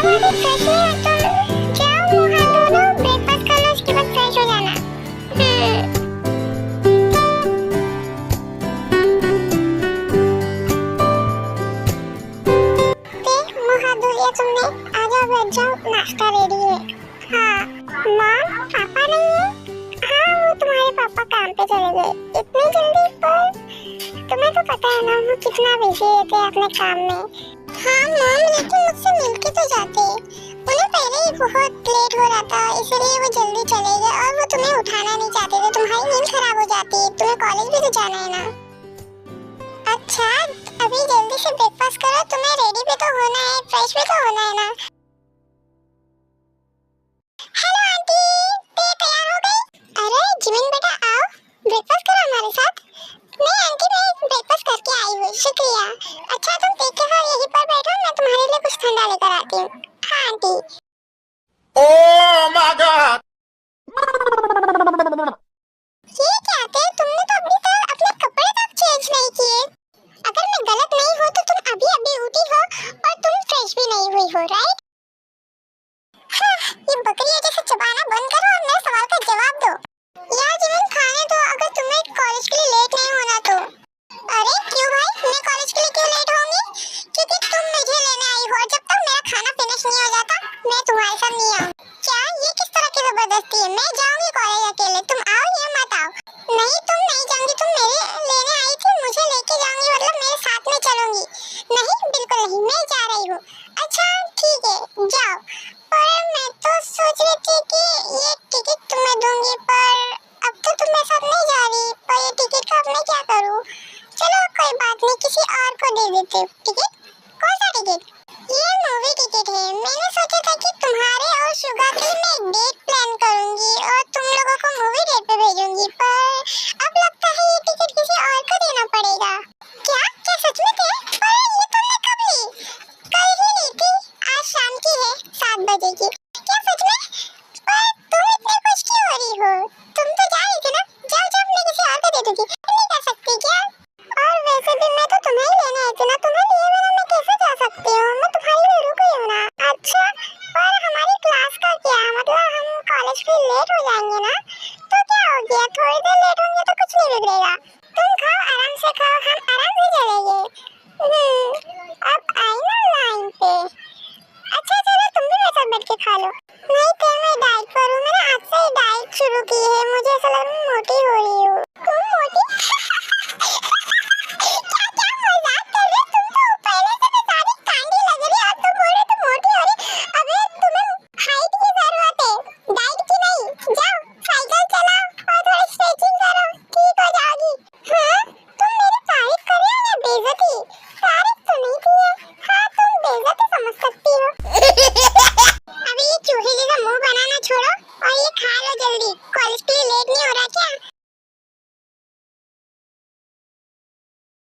अभी फ्रेश नहीं हो तुम? जाओ मुंह हाथ धो लो, ब्रेकफास्ट कर लो, उसके बाद फ्रेश हो जाना। देख मुंह हाथ धो लिया तुमने, आ जाओ बैठ जाओ, नाश्ता रेडी है। हाँ माँ पापा नहीं है? हाँ वो तुम्हारे पापा काम पे चले गए इतनी जल्दी, पर तुम्हें तो पता है ना वो कितना बिजी रहते हैं अपने काम में। हाँ मॉम लेकिन मुझसे मिलके तो जाते, उन्हें पहले ही बहुत लेट हो रहा था इसलिए वो जल्दी चले गए, और वो तुम्हें उठाना नहीं चाहते थे, तुम्हारी नींद खराब हो जाती, तुम्हें कॉलेज भी तो जाना है ना। अच्छा अभी जल्दी से ब्रेकफास्ट करो, तुम्हें रेडी भी तो होना है, फ्रेश भी तो होना है ना। हेलो आंटी, ते तैयार हो गई? अरे जिमिन बेटा आओ, ब्रेकफास्ट करो हमारे साथ। नहीं आंटी मैं ब्रेकफास्ट करके आई हूँ, शुक्रिया। अच्छा तुम ते के साथ यहीं पर बैठो, मैं तुम्हारे लिए कुछ ठंडा लेकर आती हूँ। हाँ आंटी। Oh my God! ये क्या थे, तुमने तो अभी तक अपने कपड़े तक चेंज नहीं किए। अगर मैं गलत नहीं हूँ तो तुम अभी अभी उठी हो और तुम फ्रेश भी नहीं हुई हो, राइट? हाँ, ये बकरियाँ जैसे चबाना बंद करो और मेरे सवाल का जवाब दो। यार जिमिन खाने दो, अगर तुम्हें कॉलेज के लिए लेट नहीं होना तो। अरे क्यों भाई, मैं कॉलेज के लिए क्यों लेट होंगी? क्योंकि तुम मुझे लेने आई हो और जब तक मेरा खाना फिनिश नहीं हो जाता मैं तुम्हारे साथ नहीं आऊँ। क्या ये किस तरह की जबरदस्ती है? मैं जाऊंगी कॉलेज अकेले, तुम आओ या मत आओ। नहीं तुम नहीं जाऊंगी, तुम मेरे लेने आई थी, मुझे लेके जाऊंगी मतलब मेरे साथ में चलूंगी। नहीं बिल्कुल नहीं, मैं जा रही हूँ। अच्छा ठीक है जाओ, पर मैं तो सोच रही थी कि ये टिकट तुम्हें दूंगी, पर अब तो तुम मेरे साथ नहीं जा रही, पर ये टिकट का अब मैं क्या करूँ? चलो कोई बात नहीं, किसी और को दे देते हो टिकट। कौन सा टिकट? ये मूवी टिकट है, मैंने सोचा था कि तुम्हारे और शुगा के लिए मैं एक डेट प्लान करूंगी और तुम लोगों को मूवी डेट पे भेजूंगी, पर अब लगता है ये टिकट किसी और को देना पड़ेगा। क्या क्या सच में थे? पर ये तुमने कब ली? कल ही ली थी, आज शाम की है 7 बजे की। क्या सच में? पर तुम इतने खुश क्यों हो रही हो? तुम तो जा रही थी ना, जाओ जाओ मैं किसी और को दे दूंगी, नहीं कर सकती क्या? और वैसे भी मैं तो तुम्हें ही लेने आई थी ना, तुम्हें लिए बिना मैं कैसे जा सकती हूँ? मैं तुम्हारे लिए रुक गई हूँ ना। अच्छा पर हमारी क्लास का क्या, मतलब हम कॉलेज के लिए लेट हो जाएंगे ना, तो क्या हो गया, थोड़ी देर लेट होंगे तो कुछ नहीं बिगड़ेगा। तुम खाओ आराम से खाओ, हम आराम से चलेंगे। अब आई ना लाइन पे। अच्छा चलो तुम भी मेरे साथ बैठ के खा लो। नहीं तो मैं डाइट पर हूँ, मैंने आज से ही डाइट शुरू की है, मुझे ऐसा लग रहा है मोटी हो रही हूँ। तुम मोटी? क्या क्या मजाक कर रहे हो तुम, तो पहले से भी सारी कांडी लग रही है और तुम बोल रहे हो तुम मोटी हो रही। अबे तुम्हें हाइट की जरूरत है, डाइट की नहीं। जाओ साइकिल चलाओ और थोड़ी स्ट्रेचिंग करो, ठीक हो जाओगी। हाँ तुम मेरी तारीफ कर रहे हो या बेइज्जती? तारीफ तो नहीं की है, हाँ तुम बेइज्जती समझ सकती हो। अभी ये चूहे जैसा मुंह बनाना छोड़ो और ये खा लो जल्दी, कॉलेज के लिए लेट नहीं हो रहा क्या?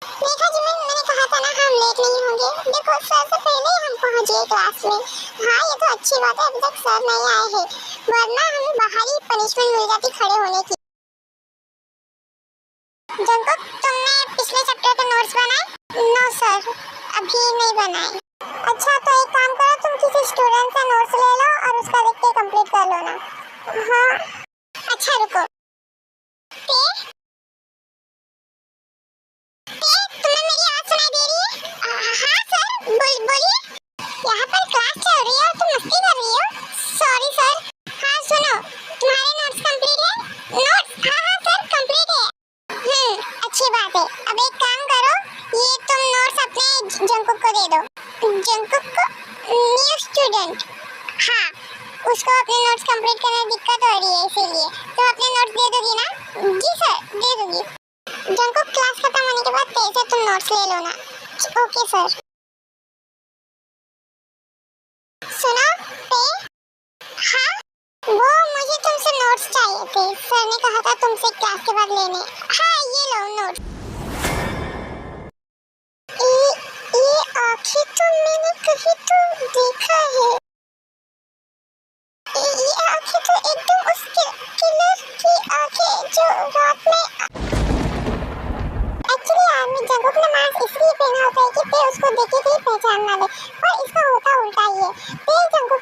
देखा जिमिन, मैंने कहा था ना हम लेट नहीं होंगे। देखो सर से पहले हम पहुंच गए क्लास में। हाँ ये तो अच्छी बात है, अभी तक सर नहीं आए हैं, वरना हमें बाहर ही पनिशमेंट मिल जाती खड़े होने की। जंकुक तुमने पिछले चैप्टर के नोट्स बनाए? नो सर अभी नहीं बनाए। अच्छा तो एक काम करो, तुम किसी स्टूडेंट से नोट्स ले लो और उसका देख के कंप्लीट कर लो ना। हाँ अच्छा रुको, तुम्हें मेरी आवाज सुनाई दे रही है? हाँ सर बोलिए। यहाँ पर क्लास चल रही है और तुम मस्ती कर रही हो। Sorry sir. हाँ सुनो, तुम्हारे नोट्स कंप्लीट है? नोट्स हाँ सर कंप्लीट है। अच्छी बात है, अब एक काम करो, ये तुम नोट्स अपने जंकुक को दे दो। जंकुक को? New student? हाँ उसको अपने नोट्स कंप्लीट करने में दिक्कत हो रही है, इसीलिए तुम अपने नोट्स दे दोगी ना? जी सर दे दूंगी। जंकुक क्लास खत्म होने के बाद तेरे से तुम नोट्स ले लो ना। Okay sir. सुनो पे, हाँ वो मुझे तुमसे नोट्स चाहिए थे, सर ने कहा था तुमसे क्लास के बाद लेने। हाँ ये लो नोट्स। ये आंखें तो मैंने कहीं तो देखा है, ये आंखें तो एकदम उस किलर की आंखें जो रात में। एक्चुअली आर्मी जंकुक ने मास्क इसलिए पहना होता है कि पे उसको देखे भी पहचान ना दे, पर इसका होता उल्टा ही है। पे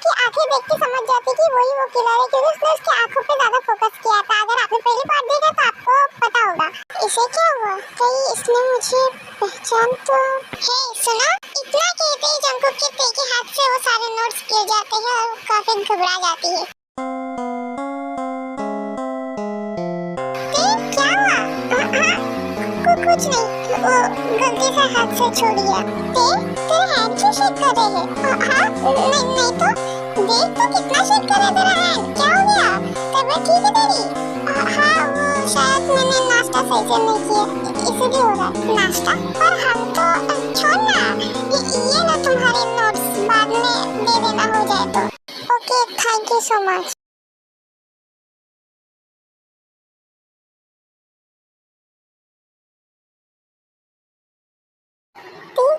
की आंखें देख के समझ जाती कि वही वो किलर है, क्योंकि उसने उसकी आंखों पे ज्यादा फोकस किया था। अगर आपने पहली पार्ट देखा तो आपको पता होगा। इसे क्या हुआ, कहीं इसने मुझे पहचान तो। हे सुना, इतना कहते ही जंकुक के तेज हाथ से वो सारे नोट्स गिर जाते हैं और काफी घबरा जाती है। क्या हुआ? कुछ नहीं, वो गलती से हाथ से छोड़ दिया। तेरे हैंड क्यों शेक कर रहे हैं? हाँ नहीं तो देख तो कितना शेक कर रहा है तेरा हैंड। क्या हो गया? तबीयत ठीक है तेरी? हाँ वो शायद मैंने नाश्ता सही से नहीं किया इसलिए हो रहा है। नाश्ता? पर हम तो छोड़ ना, ये ना तुम्हारे नोट्स बाद में दे देना हो जाए तो। Okay thank you so much.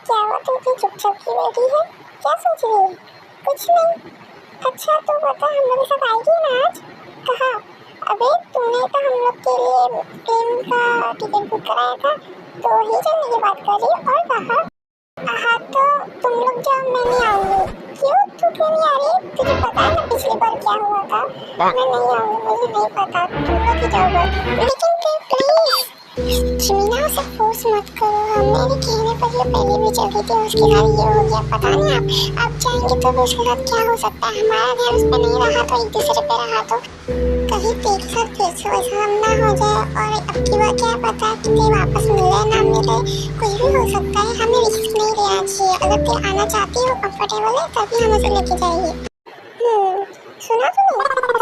क्या हुआ, तू इतनी चुपचाप की बैठी है? क्या सोच रही है? कुछ नहीं। अच्छा तो बता, हम लोग के साथ आएगी ना आज? कहाँ? अबे तूने तो हम लोग के लिए ट्रेन का टिकट बुक कराया था, तो वही चलने की बात कर रही और कहाँ? हाँ तो तुम लोग जाओ, मैं नहीं आऊँगी। क्यों, तू क्यों नहीं आ रही? तुझे पता है ना पिछली बार क्या हुआ था? मैं नहीं आऊँगी, मुझे नहीं पता, तुम लोग ही जाओ बस। लेकिन प्लीज मीना उसे फोर्स मत करो, हम मेरे कहने पर ये पहले भी चल गई थी, उसके साथ ये हो गया। पता नहीं आप जाएंगे तो भी उसके साथ क्या हो सकता है। हमारा ध्यान उस पर नहीं रहा तो एक दूसरे पे रहा तो कहीं तेरे साथ फिर से वैसा हम ना हो जाए। और अब की बात क्या पता कि ते वापस मिले ना मिले, कुछ भी हो सकता है। हमें रिस्क नहीं लेना चाहिए। अगर ते आना चाहती है, कंफर्टेबल है, तभी हम उसे लेके जाएंगे। सुना तूने?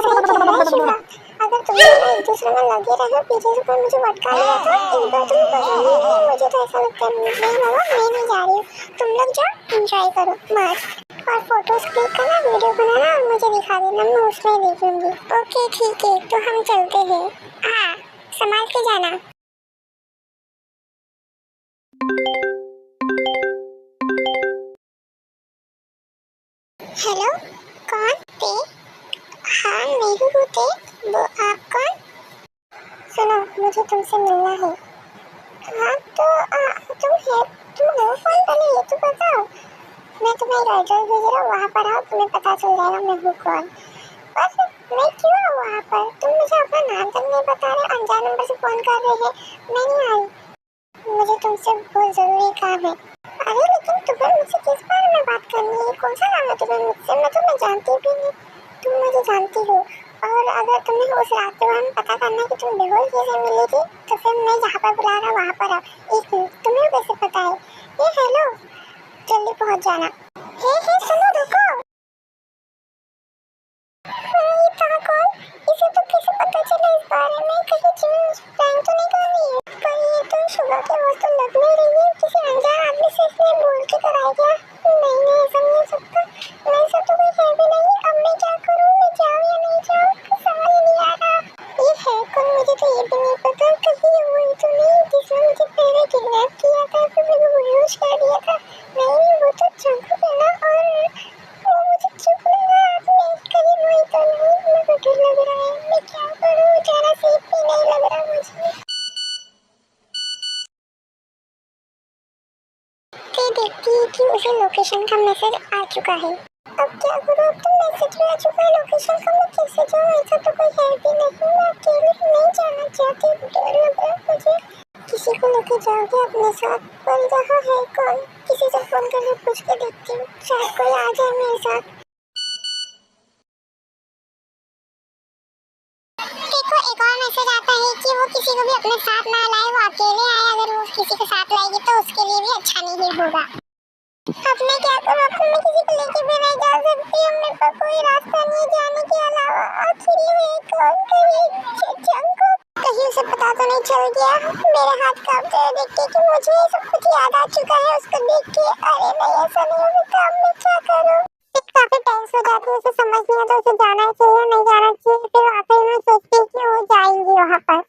सही कह रहा है शिवा। अगर तुम दोनों एक दूसरे में लगे रहे, पीछे से कोई मुझे भटका लिया था, इस बार तुम बदलोगे। मुझे तो ऐसा लगता है नहीं बाबा, मैं नहीं जा रही हूँ। तुम लोग जाओ, एंजॉय करो मस्त, और फोटोज क्लिक करना, वीडियो बनाना और मुझे दिखा देना, मैं उसमें देख लूंगी। ओके ठीक है, तो हम चलते हैं। हाँ संभाल के जाना। हेलो कौन? ते? हाँ मैं ही हूँ ते। वो आप कौन? सुनो मुझे तुमसे मिलना है। हाँ तो तुम हो कौन पहले ये तो बताओ। मैं तुम्हें एड्रेस भेज रहा हूँ, वहाँ पर आओ, तुम्हें पता चल जाएगा मैं हूँ कौन। बस मैं क्यों आऊँ वहाँ पर? तुम मुझे अपना नाम तक नहीं बता रहे, अनजान नंबर से फोन कर रहे हैं। मैं नहीं आई, मुझे तुमसे बहुत जरूरी काम है। अरे लेकिन तुम्हें मुझसे किस बारे में बात करनी है? कौन सा काम है तुम्हें मुझसे? मैं तुम्हें जानती भी नहीं, तुम मुझे जानती हो। और अगर तुम्हें उस रात के बारे में पता करना है कि तुम बेहोश कैसे मिली थी, तो फिर मैं जहाँ पर बुला रहा वहाँ पर आओ। एक मिनट, तुम्हें कैसे पता है? ये हेलो, जल्दी पहुँच जाना। हे सुनो रुको। ये था कौन? इसे तो कैसे पता चला इस बारे में? कहीं जिमिन प्रैंक तो नहीं कर रही है? पर ये तो शुगर के वो तो लग नहीं रही है, किसी अनजान आदमी से इसने बोल के कराया गया। नहीं ऐसा नहीं हो सकता, मेरे साथ तो कोई है भी नहीं। अब मैं क्या करूँ, मैं जाऊँ या नहीं जाऊँ, समझ नहीं आ रहा। ये है कौन, मुझे तो ये भी नहीं पता। कहीं वही तो नहीं जिसने मुझे पहले किडनैप किया था, फिर मुझे बेहोश कर दिया था? नहीं वो तो जंकुक है ना, और वो मुझे चुप लगा। मैं कहीं वही तो नहीं, मुझे डर लग रहा है। मैं क्या करूँ, ज़रा सेफ भी नहीं लग रहा मुझे। फिर देखती है कि उसे लोकेशन का मैसेज आ चुका है। अब क्या करूँ, अब तो मैसेज भी आ चुका है लोकेशन का, मैं कैसे जाऊँ? ऐसा तो कोई है भी नहीं, मैं अकेले नहीं जाना चाहती, डर लग रहा है मुझे। किसी को लेके जाओगे अपने साथ? पर यहाँ है कौन? किसी से फोन करके पूछ के देखती हूँ, शायद कोई आ जाए मेरे साथ। देखो एक और मैसेज आता है कि वो किसी को भी अपने साथ ना लाए, वो अकेले आए। अगर वो किसी को साथ लाएगी तो उसके लिए भी अच्छा नहीं होगा। अब मैं क्या करूँ? अब मैं किसी को लेके भी नहीं जा सकती, अब मेरे पास कोई रास्ता नहीं है जाने के अलावा। आखिर ये कौन? कहीं उसे पता तो नहीं चल गया? मेरे हाथ कांपते हैं देख के कि मुझे सब कुछ याद आ चुका है उसको देख के। अरे नहीं ऐसा नहीं हो सकता, अब मैं क्या करूँ? काफी टेंस हो जाती है, उसे समझ नहीं आता उसे जाना चाहिए नहीं जाना चाहिए। फिर आखिर में सोचती है कि वो जाएंगी वहाँ पर।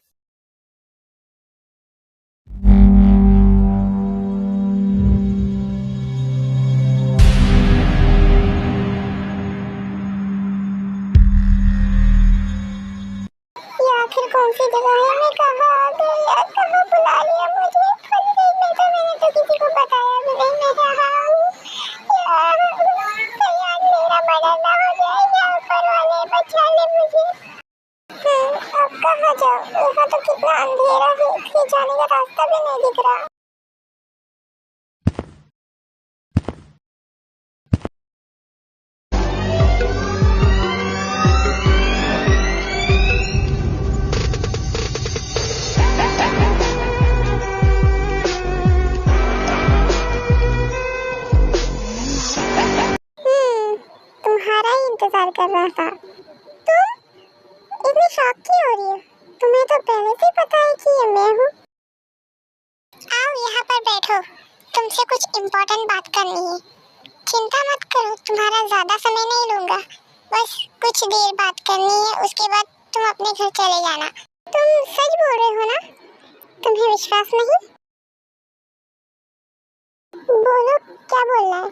ये आखिर कौन सी जगह है? मैं कहाँ आ गई यार? कहाँ बुला लिया मुझे? फंस गई मैं तो। मैंने तो किसी को बताया भी नहीं मैं यहाँ हूँ यार। कहीं आज मेरा मर्डर ना हो मुझे रास्ता भी नहीं दिख रहा। तुम्हारा ही इंतजार कर रहा था। तुम इतनी शॉक क्यों हो रही हो? तुम्हें तो पहले से पता है कि ये मैं हूँ। आओ यहाँ पर बैठो, तुमसे कुछ इम्पोर्टेंट बात करनी है। चिंता मत करो, तुम्हारा ज्यादा समय नहीं लूंगा, बस कुछ देर बात करनी है, उसके बाद तुम अपने घर चले जाना। तुम सच बोल रहे हो ना? तुम्हें विश्वास नहीं? बोलो क्या बोलना है।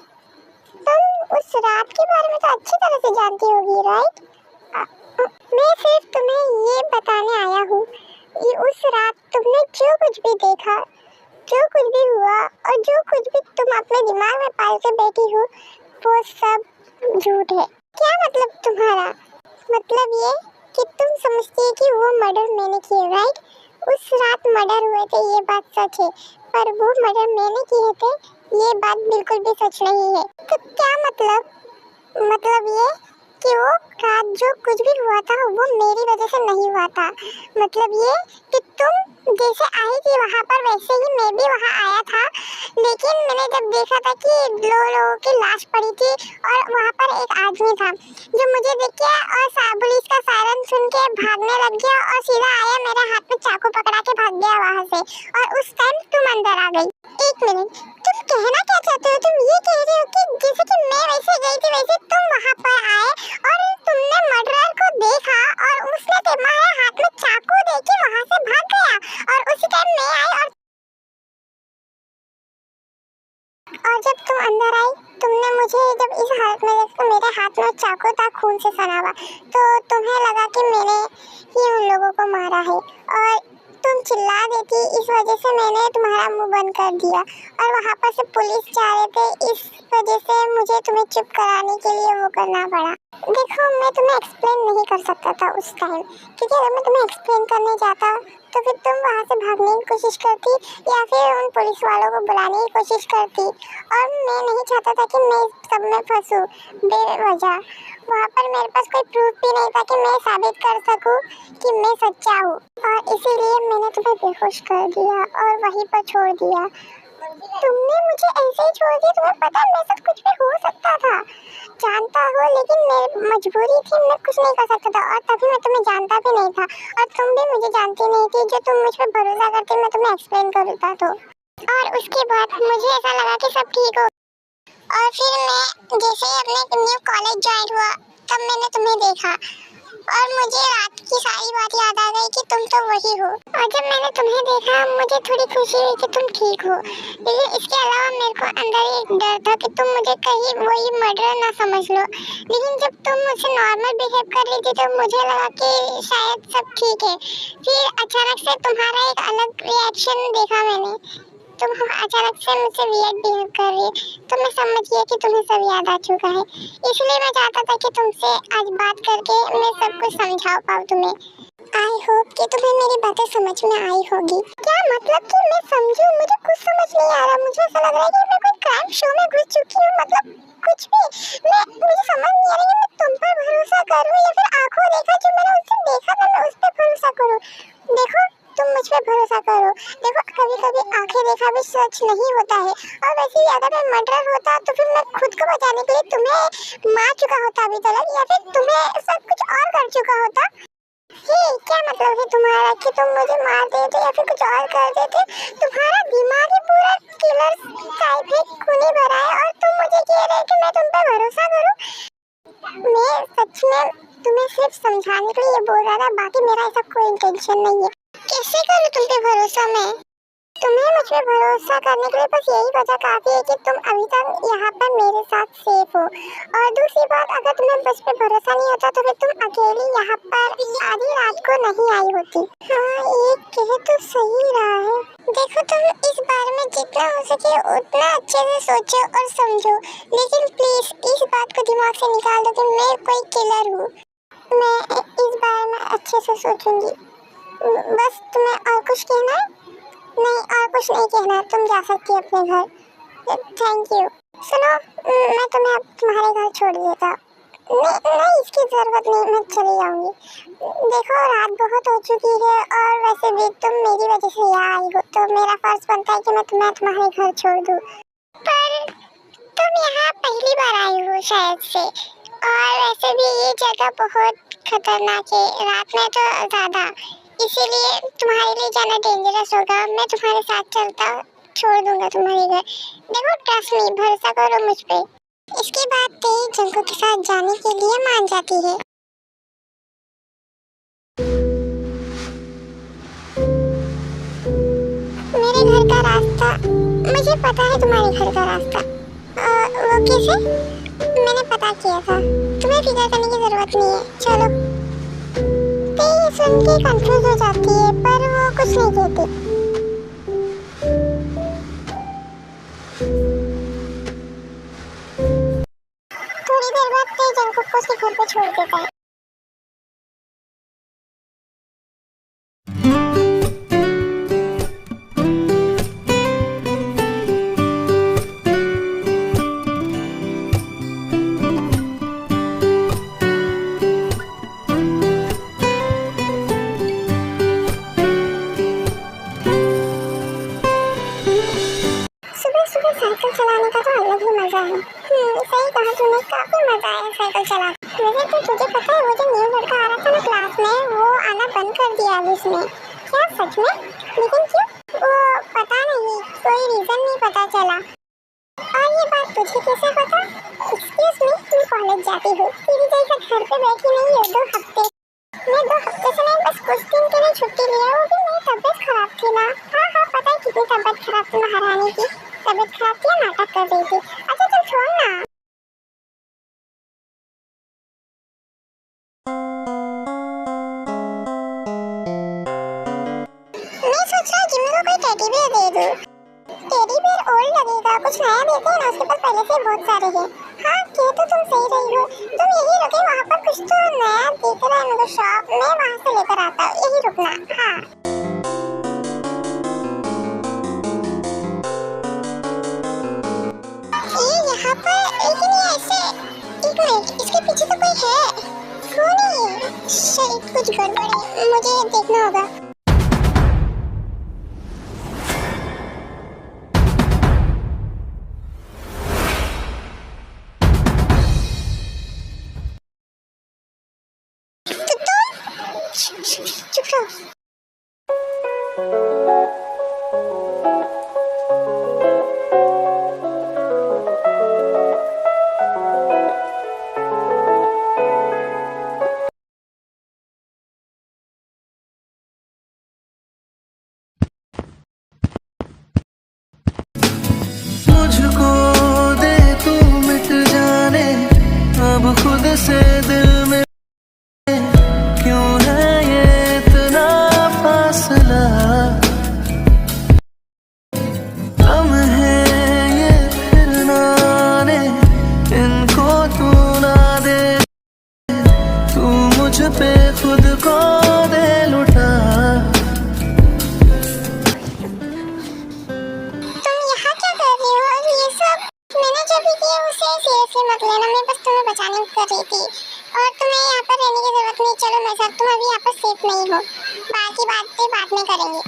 तुम उस रात के बारे में तो अच्छी तरह से जानती होगी, राइट? मैं सिर्फ तुम्हें ये बताने आया हूँ कि उस रात तुमने जो कुछ भी देखा, जो कुछ भी हुआ और जो कुछ भी तुम अपने दिमाग में पाल के बैठी हो, वो सब झूठ है। क्या मतलब तुम्हारा? मतलब ये कि तुम समझती है कि वो मर्डर मैंने किया, राइट? उस रात मर्डर हुए थे, ये बात सच है, पर वो मर्डर मैंने किए थे, ये बात बिल्कुल भी सच नहीं है। तो क्या मतलब? मतलब ये कि वो रात जो कुछ भी हुआ था वो मेरी वजह से नहीं हुआ था। मतलब ये कि तुम जैसे आई थी वहाँ पर वैसे ही मैं भी वहाँ आया था, लेकिन मैंने जब देखा था कि दो लोगों की लाश पड़ी थी और वहाँ पर एक आदमी था जो मुझे देख के और पुलिस का सायरन सुन के भागने लग गया और सीधा आया मेरे हाथ में चाकू पकड़ा के भाग गया वहाँ से, और उस टाइम तुम अंदर आ गई। एक मिनट, तुम कहना क्या चाहते हो? तुम ये कह रहे हो कि जैसे कि मैं वैसे गई थी वैसे तुम वहाँ पर आए और तुमने मर्डरर को देखा और उसने तुम्हारे हाथ में चाकू देके वहाँ से भाग गया और उसी टाइम मैं आई और जब तुम अंदर आई तुमने मुझे जब इस हालत में देखा, मेरे हाथ में चाकू था खून से सना हुआ, तो तुम्हें लगा कि मैंने ही उन लोगों को मारा है और तुम चिल्ला देती, इस वजह से मैंने तुम्हारा मुंह बंद कर दिया और वहाँ पर से पुलिस जा रहे थे, इस वजह से मुझे तुम्हें चुप कराने के लिए वो करना पड़ा। देखो मैं तुम्हें एक्सप्लेन नहीं कर सकता था उस टाइम, क्योंकि अगर मैं तुम्हें एक्सप्लेन करने जाता तो फिर तुम वहाँ से भागने की कोशिश करती या फिर उन पुलिस वालों को बुलाने की कोशिश करती, और मैं नहीं चाहता था कि मैं सब में फंसूँ बेवजह। वहाँ पर मेरे पास कोई प्रूफ भी नहीं था कि मैं साबित कर सकूं कि मैं सच्चा हूँ, और इसीलिए मैंने तुम्हें बेहोश कर दिया और वहीं पर छोड़ दिया। तुमने मुझे ऐसे ही छोड़ दिया? तुम्हें पता है मेरे साथ कुछ भी हो सकता था, जानता हो, लेकिन मेरी मजबूरी थी, मैं कुछ नहीं कर सकता था, और तभी मैं तुम्हें जानता भी नहीं था और तुम भी मुझे जानती नहीं थी। जो तुम मुझ पर भरोसा करती मैं तुम्हें एक्सप्लेन करता तो, और उसके बाद मुझे ऐसा लगा कि सब ठीक हो, और फिर मैं जैसे अपने न्यू कॉलेज ज्वाइन हुआ तब मैंने तुम्हें देखा और मुझे रात की सारी बात याद आ गई कि तुम तो वही हो, और जब मैंने तुम्हें देखा मुझे थोड़ी खुशी हुई कि तुम ठीक हो, लेकिन इसके अलावा मेरे को अंदर एक डर था कि तुम मुझे कहीं वही मर्डर ना समझ लो। लेकिन जब तुम मुझसे नॉर्मल बिहेव कर रही थी तो मुझे लगा कि शायद सब ठीक है। फिर अचानक से तुम्हारा एक अलग रिएक्शन देखा मैंने, तुम अचानक से मुझसे वियर्ड बिहेव कर रही, तो मैं समझ गया कि तुम्हें सब याद आ चुका है। इसलिए मैं चाहता था कि तुमसे आज बात करके मैं सब कुछ समझा पाऊँ तुम्हें। आई होप कि तुम्हें मेरी बातें समझ में आई होगी। क्या मतलब कि मैं समझूं? मुझे कुछ समझ नहीं आ रहा, मुझे ऐसा लग रहा है कि मैं कोई क्राइम शो में घुस चुकी हूँ, मतलब कुछ भी। मुझे समझ नहीं आ रहा कि मैं तुम पर भरोसा करूँ या फिर आंखों देखा जो मैंने उस दिन देखा था मैं उस पर भरोसा करूँ। देखो तुम मुझ पर भरोसा करो, देखो कभी कभी आंखें देखा भी सच नहीं होता है, और वैसे ही अगर मैं मर्डर होता तो फिर मैं खुद को बचाने के लिए तुम्हें मार चुका होता अभी तक, या फिर तुम्हें सब कुछ और कर चुका होता। क्या मतलब है तुम्हारा कि तुम मुझे मार देते या फिर कुछ और कर देते? तुम्हारा दिमाग ही पूरा किलर टाइप है, खूनी भरा है, और तुम मुझे कह रहे हो कि मैं तुम पे भरोसा करूं? मैं सच में तुम्हें सिर्फ समझाने के लिए बोल रहा था, बाकी मेरा ऐसा कोई इंटेंशन नहीं है। कैसे करूं तुम पे भरोसा मैं? तुम्हें मुझ पे भरोसा करने के लिए बस यही वजह काफी है कि तुम अभी तक यहाँ पर मेरे साथ सेफ हो, और दूसरी बात अगर तुम्हें मुझ पे भरोसा नहीं होता तो फिर तुम अकेली यहाँ पर आधी रात को नहीं आई होती। हाँ ये कह तो सही रहा है। देखो तुम इस बारे में जितना हो सके उतना अच्छे से सोचो और समझो, लेकिन प्लीज इस बात को दिमाग से निकाल दो कि मैं कोई किलर हूँ। मैं इस बारे में अच्छे से सोचूंगी। बस तुम्हें और कुछ कहना है? नहीं और कुछ नहीं कहना, तुम जा सकती हो अपने घर। Thank you. सुनो, मैं तुम्हें अब तुम्हारे घर छोड़ देता। नहीं, इसकी जरूरत नहीं, मैं चली जाऊंगी। देखो रात बहुत हो चुकी है और वैसे भी तुम मेरी वजह से यहाँ आई हो, तो मेरा फर्ज बनता है कि मैं तुम्हें तुम्हारे घर छोड़ दूँ। पर तुम यहाँ पहली बार आई हो शायद से, और वैसे भी ये जगह बहुत खतरनाक है, रात में तो ज़्यादा, इसीलिए तुम्हारे लिए जाना डेंजरस होगा। मैं तुम्हारे साथ चलता, छोड़ दूंगा तुम्हारे घर। देखो ट्रस्ट मी, भरोसा करो मुझ पे। इसके बाद तेज जंगल के साथ जाने के लिए मान जाती है। मेरे घर का रास्ता, मुझे पता है तुम्हारे घर का रास्ता। वो कैसे? मैंने पता किया था, तुम्हें फिक्र करने की जरूरत नहीं है। चलो। तेज सुन के कंफ्यूज हो जाती है, पर वो कुछ नहीं कहती। थोड़ी देर बाद तेज जंगल को उसके घर पे छोड़ देता है। साइकिल चलाने का तो अलग ही मजा है। सही कहा तूने, काफी मजा आया साइकिल चला। वैसे तो तुझे पता है वो जो न्यू लड़का आ रहा था ना क्लास में, वो आना बंद कर दिया अभी उसने। क्या सच में? लेकिन क्यों? वो पता नहीं, कोई रीजन नहीं पता चला। और ये बात तुझे कैसे पता? एक्सक्यूज मी, तुम कॉलेज जाती हो, तेरी जैसा घर पे बैठी नहीं हो 2 हफ्ते। मैं 2 हफ्ते से नहीं, बस कुछ दिन के लिए छुट्टी लिया, वो भी मेरी तबीयत खराब थी ना। हाँ पता है कितनी तबीयत खराब थी महारानी की। तबीयत खराब थी, नाटक कर रही थी। अच्छा चल छोड़ ना। मैं सोच रहा जिम्मी को कोई टेडी बियर दे दूं। टेडी बियर ओल्ड लगेगा, कुछ नया देते हैं ना, उसके पास पहले से बहुत सारे हैं। हाँ कह तो तुम सही रही हो, तुम यही रुके, वहाँ पर कुछ तो नया दिख रहा है मुझे शॉप, मैं वहाँ से लेकर आता हूँ, यही रुकना। हाँ यहाँ पर, लेकिन ये ऐसे, एक मिनट, इसके पीछे तो कोई है। कौन है ये? शायद कुछ गड़बड़ है, मुझे देखना होगा। चुप रहो। मुझको दे तू मिट जाने, अब खुद से दिल में क्यों है ये इतना फासला। हम है ये फिर ना आने, इनको तू ना दे, तू मुझ पे खुद को दे लुटा। मत लेना, मैं बस तुम्हें बचाने कर रही थी, और तुम्हें यहाँ पर रहने की जरूरत नहीं। चलो मेरे साथ, तुम अभी यहाँ पर सेफ नहीं हो, बाकी बातें बाद में करेंगे।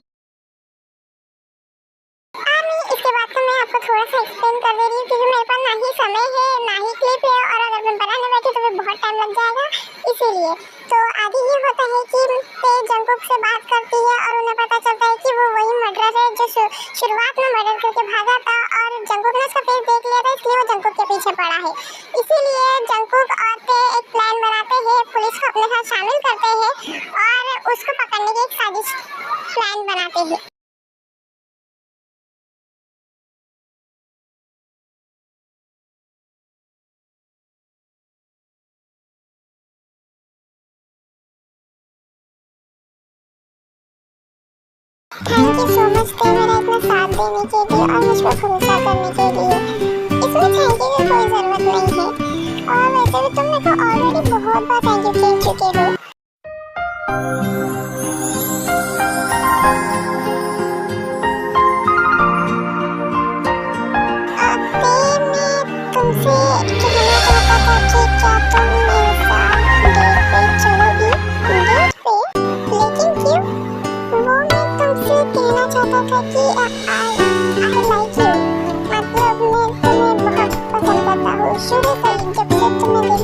इसके बाद तो मैं आपको थोड़ा सा एक्सप्लेन कर दे रही हूँ, क्योंकि मेरे पास ना ही समय है ना ही क्लिप है, और अगर मैं बनाने बैठी तो फिर बहुत टाइम लग जाएगा, इसीलिए। तो आगे ये होता है कि तेज जंगकुक से बात करती है और उन्हें पता चलता है कि वो वही मर्डरर है जो शुरुआत में मर्डर करके भागा था, और जंगकुक ने उसका फेस देख लिया था, इसलिए वो जंगकुक के पीछे पड़ा है। इसीलिए जंगकुक और ते एक प्लान बनाते हैं, पुलिस को अपने साथ शामिल करते हैं और उसको पकड़ने की एक साजिश प्लान बनाते हैं। थैंक यू सो मच ते मेरा इतना साथ देने के लिए और मुझ पर भरोसा करने के लिए। इसमें थैंक यू की कोई ज़रूरत नहीं है, और वैसे भी तुम मेरे को ऑलरेडी बहुत बार थैंक यू कह चुके हो।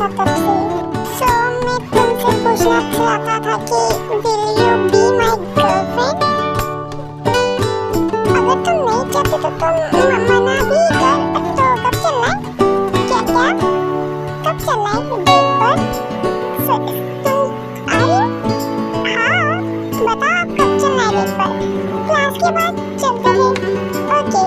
था तब से। सो मैं तुमसे पूछना चाहता था कि will you be my girlfriend? अगर तुम नहीं चाहते तो तुम मना भी कर। तो कब चलना है? क्या कब चलना है डेट पर? तुम आ रहे हो? हाँ बताओ आप कब चलना है डेट पर? क्लास के बाद चलते हैं। ओके।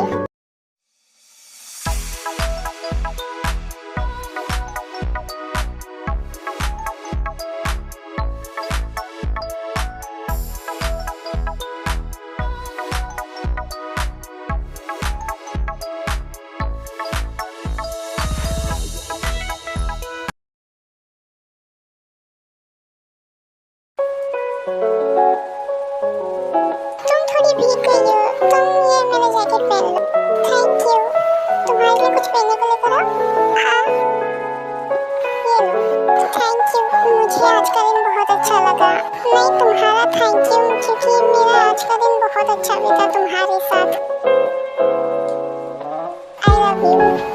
तुम थोड़ी भीग गई हो, तुम ये मेरा जैकेट पहन लो। Thank you. तुम्हारे लिए कुछ पहनने को लेकर आओ? हाँ ये लो। थैंक यू, मुझे आज का दिन बहुत अच्छा लगा। नहीं तुम्हारा थैंक यू, क्योंकि मेरा आज का दिन बहुत अच्छा बीता तुम्हारे साथ। I love you.